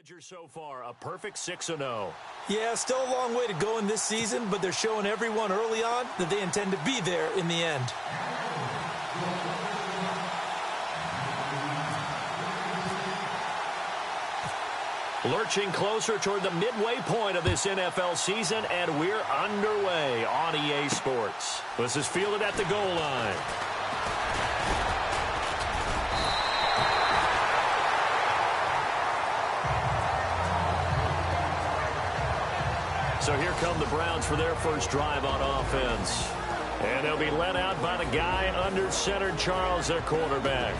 Ledger so far, a perfect 6-0. Yeah, still a long way to go in this season, but they're showing everyone early on that they intend to be there in the end. Lurching closer toward the midway point of this NFL season, and we're underway on EA Sports. This is fielded at the goal line. So here come the Browns for their first drive on offense. And they'll be led out by the guy under center, Charles, their quarterback.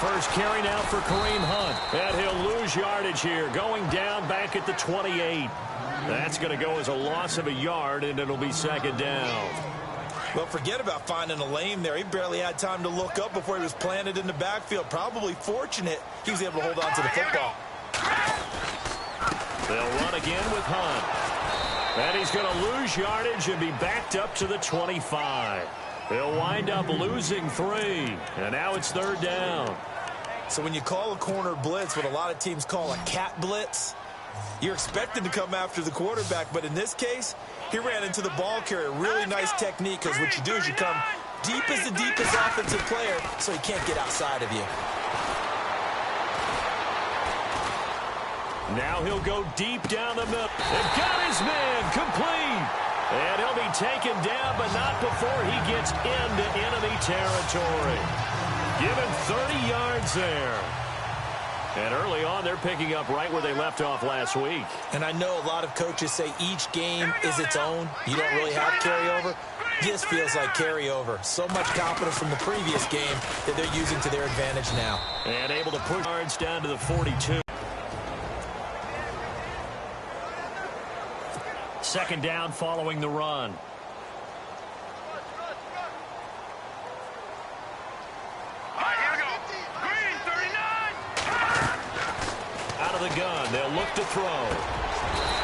First carry now for Kareem Hunt. And he'll lose yardage here, going down back at the 28. That's going to go as a loss of a yard, and it'll be second down. Well, forget about finding a lane there. He barely had time to look up before he was planted in the backfield. Probably fortunate he was able to hold on to the football. They'll run again with Hunt. And he's going to lose yardage and be backed up to the 25. He'll wind up losing 3. And now it's third down. So when you call a corner blitz, what a lot of teams call a cat blitz, you're expected to come after the quarterback. But in this case, he ran into the ball carrier. Really nice technique, because what you do is you come deep as the deepest offensive player so he can't get outside of you. Now he'll go deep down the middle. They've got his man complete. And he'll be taken down, but not before he gets into enemy territory. Give him 30 yards there. And early on, they're picking up right where they left off last week. And I know a lot of coaches say each game is its own. You don't really have carryover. This feels like carryover. So much confidence from the previous game that they're using to their advantage now. And able to push yards down to the 42. Second down following the run. Out of the gun, they'll look to throw.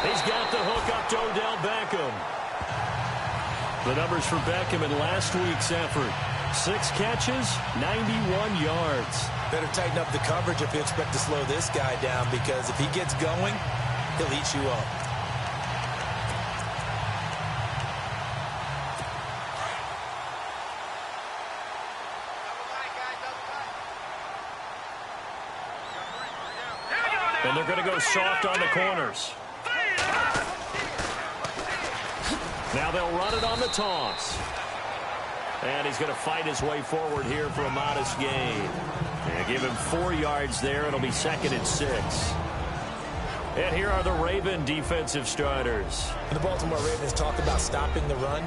He's got the hook up to Odell Beckham. The numbers for Beckham in last week's effort. 6 catches, 91 yards. Better tighten up the coverage if you expect to slow this guy down, because if he gets going, he'll eat you up. And they're going to go soft on the corners. Now they'll run it on the toss. And he's going to fight his way forward here for a modest gain. And give him 4 yards there. It'll be second and 6. And here are the Raven defensive starters. When the Baltimore Ravens talk about stopping the run,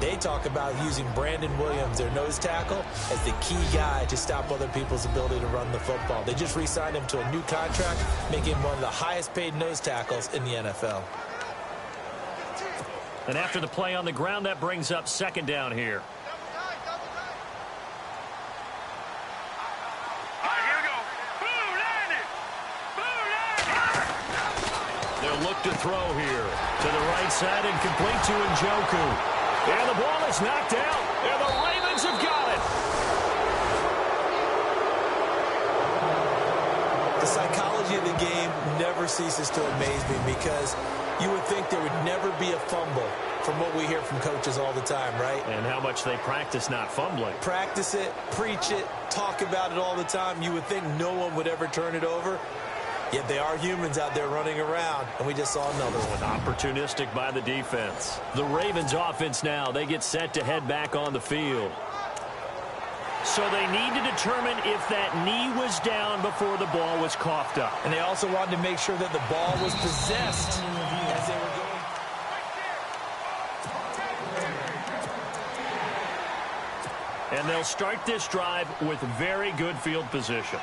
they talk about using Brandon Williams, their nose tackle, as the key guy to stop other people's ability to run the football. They just re-signed him to a new contract, making him one of the highest-paid nose tackles in the NFL. And after the play on the ground, that brings up second down here. They'll look to throw here. To the right side and complete to Njoku. And the ball is knocked out, and the Ravens have got it. The psychology of the game never ceases to amaze me, because you would think there would never be a fumble from what we hear from coaches all the time, right? And how much they practice not fumbling. Practice it, preach it, talk about it all the time. You would think no one would ever turn it over. Yet they are humans out there running around, and we just saw another one. Opportunistic by the defense. The Ravens offense now, they get set to head back on the field. So they need to determine if that knee was down before the ball was coughed up. And they also wanted to make sure that the ball was possessed as they were going. And they'll start this drive with very good field position.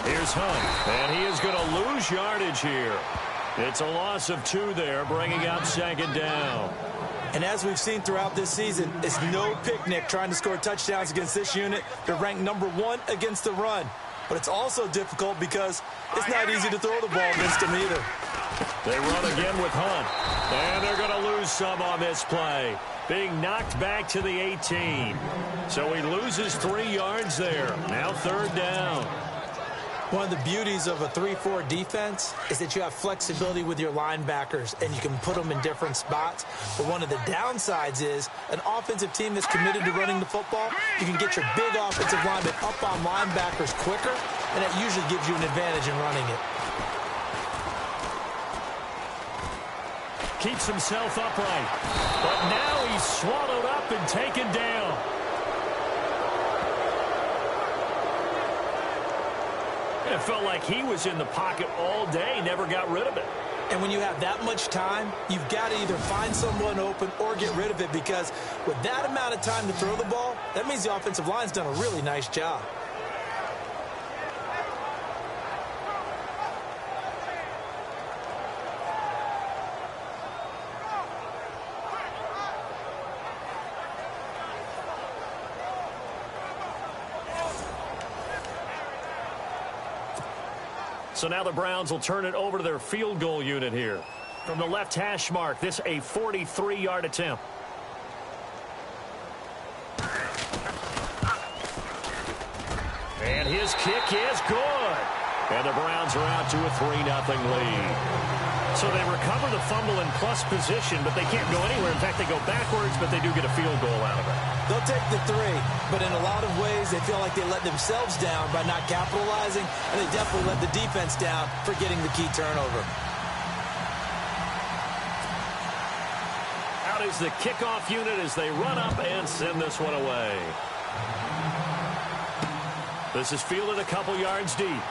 Here's Hunt, and he is going to lose yardage here. It's a loss of 2 there, bringing up 2nd down. And as we've seen throughout this season, it's no picnic trying to score touchdowns against this unit. They're ranked number 1 against the run. But it's also difficult because it's not easy to throw the ball against them either. They run again with Hunt. And they're going to lose some on this play. Being knocked back to the 18. So he loses 3 yards there. Now 3rd down. One of the beauties of a 3-4 defense is that you have flexibility with your linebackers and you can put them in different spots. But one of the downsides is an offensive team that's committed to running the football, you can get your big offensive linemen up on linebackers quicker, and that usually gives you an advantage in running it. Keeps himself upright. But now he's swallowed up and taken down. It felt like he was in the pocket all day, never got rid of it. And when you have that much time, you've got to either find someone open or get rid of it, because with that amount of time to throw the ball, that means the offensive line's done a really nice job. So now the Browns will turn it over to their field goal unit here. From the left hash mark, this a 43-yard attempt. And his kick is good. And the Browns are out to a 3-0 lead. So they recover the fumble in plus position, but they can't go anywhere. In fact, they go backwards, but they do get a field goal out of it. They'll take the 3, but in a lot of ways, they feel like they let themselves down by not capitalizing, and they definitely let the defense down for getting the key turnover. Out is the kickoff unit as they run up and send this one away. This is fielded a couple yards deep.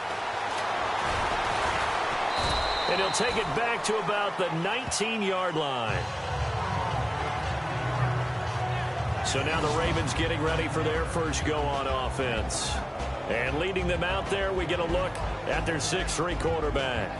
And he'll take it back to about the 19-yard line. So now the Ravens getting ready for their first go on offense. And leading them out there, we get a look at their 6'3" quarterback.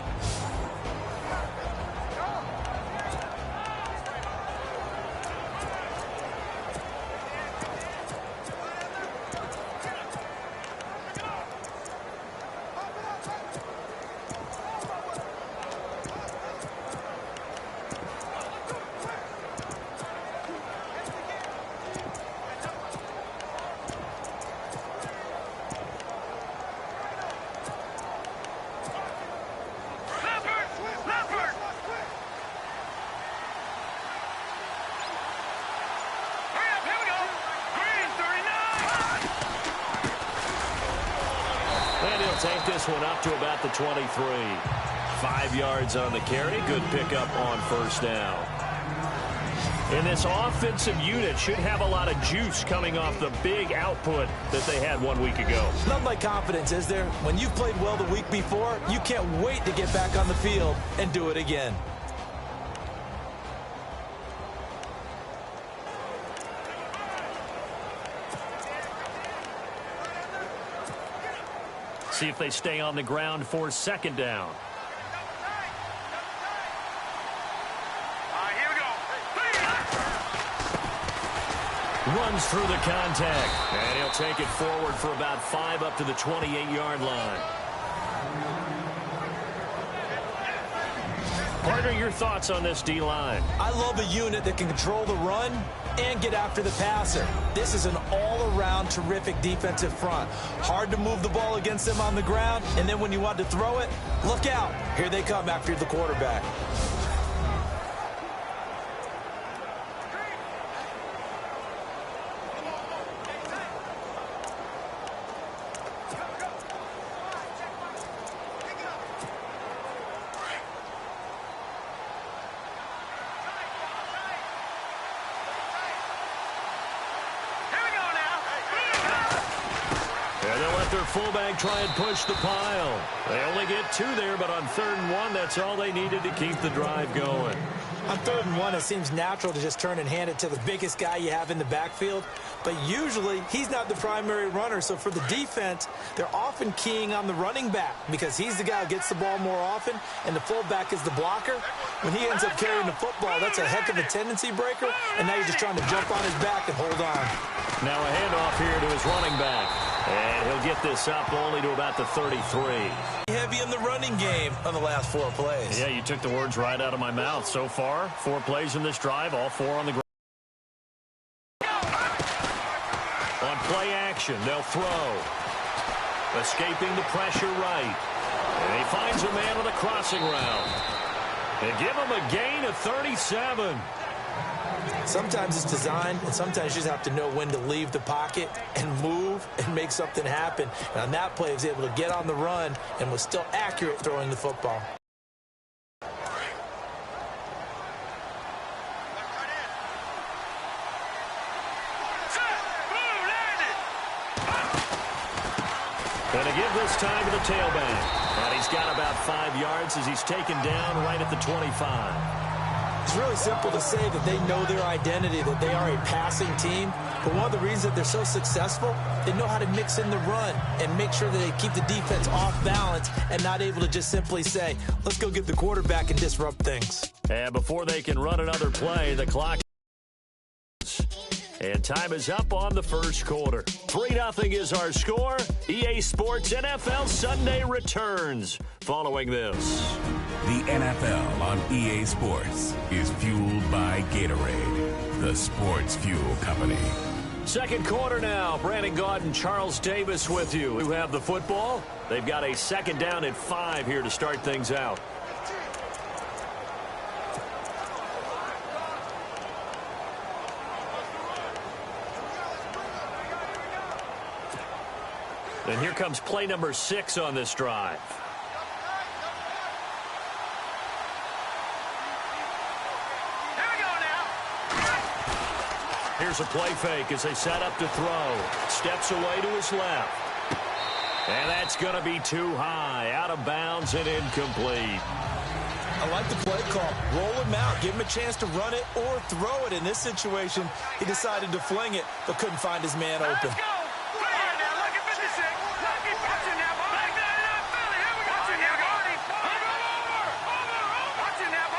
Take this one up to about the 23. 5 yards on the carry. Good pickup on 1st down. And this offensive unit should have a lot of juice coming off the big output that they had 1 week ago. Nothing like confidence, is there? When you've played well the week before, you can't wait to get back on the field and do it again. See if they stay on the ground for 2nd down. Here we go. Runs through the contact. And he'll take it forward for about 5 up to the 28-yard line. Partner, your thoughts on this D-line? I love a unit that can control the run and get after the passer. This is an all-around terrific defensive front. Hard to move the ball against them on the ground, and then when you want to throw it, look out. Here they come after the quarterback. Fullback try and push the pile. They only get 2 there, but on 3rd and 1, that's all they needed to keep the drive going. On 3rd and 1, it seems natural to just turn and hand it to the biggest guy you have in the backfield. But usually, he's not the primary runner. So for the defense, they're often keying on the running back because he's the guy who gets the ball more often, and the fullback is the blocker. When he ends up carrying the football, that's a heck of a tendency breaker, and now you're just trying to jump on his back and hold on. Now a handoff here to his running back. And he'll get this up only to about the 33. Heavy in the running game on the last 4 plays. Yeah, you took the words right out of my mouth. So far, 4 plays in this drive, all 4 on the ground. On play action, they'll throw. Escaping the pressure right. And he finds a man on the crossing route. They give him a gain of 37. Sometimes it's designed, and sometimes you just have to know when to leave the pocket and move and make something happen. And on that play, he was able to get on the run and was still accurate throwing the football. And to give this time to the tailback. And he's got about 5 yards as he's taken down right at the 25. It's really simple to say that they know their identity, that they are a passing team. But one of the reasons that they're so successful, they know how to mix in the run and make sure that they keep the defense off balance and not able to just simply say, let's go get the quarterback and disrupt things. And before they can run another play, the clock. And time is up on the first quarter. 3-0 is our score. EA Sports NFL Sunday returns following this. The NFL on EA Sports is fueled by Gatorade, the sports fuel company. Second quarter now. Brandon Gaud and Charles Davis with you. Who have the football? They've got a 2nd down and 5 here to start things out. And here comes play number 6 on this drive. Here's a play fake as they set up to throw. Steps away to his left. And that's going to be too high. Out of bounds and incomplete. I like the play call. Roll him out. Give him a chance to run it or throw it. In this situation, he decided to fling it, but couldn't find his man open.